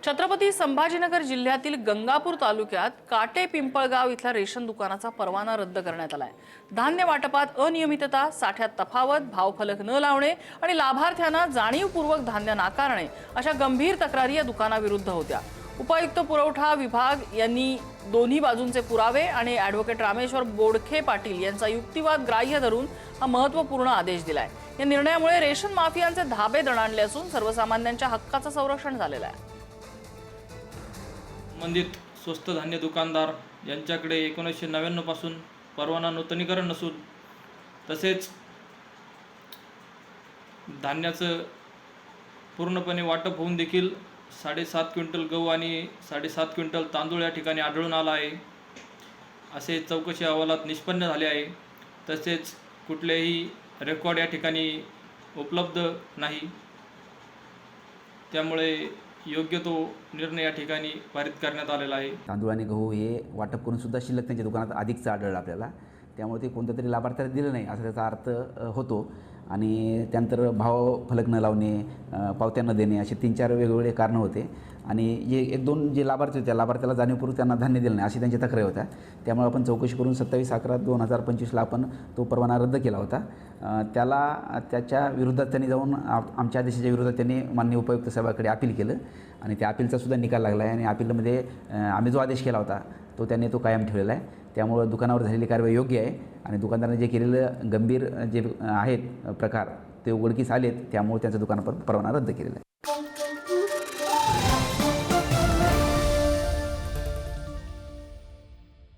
छत्रपती संभाजीनगर जिल्ह्यातील गंगापूर तालुक्यात काटे पिंपळगाव इथल्या रेशन दुकानाचा परवाना रद्द करण्यात आलाय। धान्य वाटपात अनियमितता, साठ्यात तफावत, भावफलक न लावणे आणि लाभार्थ्यांना जाणीवपूर्वक धान्य नाकारणे अशा गंभीर तक्रारी या दुकानाविरुद्ध होत्या। उपायुक्त पुरवठा विभाग यांनी दोन्ही बाजूंचे पुरावे आणि ॲडव्होकेट रामेश्वर बोडखे पाटील यांचा युक्तिवाद ग्राह्य धरून हा महत्त्वपूर्ण आदेश दिलाय। या निर्णयामुळे रेशन माफियांचे धाबे दणाणले असून सर्वसामान्यांच्या हक्काचं संरक्षण झालेलं आहे। संबंधित स्वस्त धान्य दुकानदार यांच्याकडे 1999 पासून परवाना नूतनीकरण नसून तसेच धान्याचं पूर्णपणे वाटप होऊन देखील 7.5 क्विंटल गहू आणि 7.5 क्विंटल तांदूळ या ठिकाणी आढळून आला आहे असे चौकशी अहवालात निष्पन्न झाले आहे। तसेच कुठलेही रेकॉर्ड या ठिकाणी उपलब्ध नाही, त्यामुळे योग्य तो निर्णय या ठिकाणी पारित करण्यात आलेला आहे। तांदूळ आणि गहू हे वाटप करून सुद्धा शिल्लक त्यांच्या दुकानात अधिकचं आढळलं आपल्याला, त्यामुळे ते कोणत्या तरी लाभार्थ्याला दिलं नाही असा त्याचा अर्थ होतो। आणि त्यानंतर भाव फलक न लावणे, पावत्या न देणे असे 3-4 वेगवेगळे कारणं होते आणि जे 1-2 जे लाभार्थी होते त्या लाभार्थ्याला जाणीवपूर्वक त्यांना धान्य दिलं नाही अशी त्यांची तक्रारी होत्या। त्यामुळे आपण चौकशी करून 27/11/2025 आपण तो परवाना रद्द केला होता। त्याच्या विरोधात त्यांनी जाऊन आमच्या आदेशाच्या विरोधात त्यांनी माननीय उपायुक्त साहेबांकडे अपील केलं आणि त्या अपीलचा सुद्धा निकाल लागला आहे आणि अपीलमध्ये आम्ही जो आदेश केला होता त्यांनी तो कायम ठेवलेला आहे। त्यामुळे दुकानावर झालेली कारवाई योग्य आहे आणि दुकानदारांनी जे केलेलं गंभीर जे आहेत प्रकार ते उघडकीस आलेत, त्यामुळे त्यांचा दुकानावर परवाना रद्द केलेला आहे।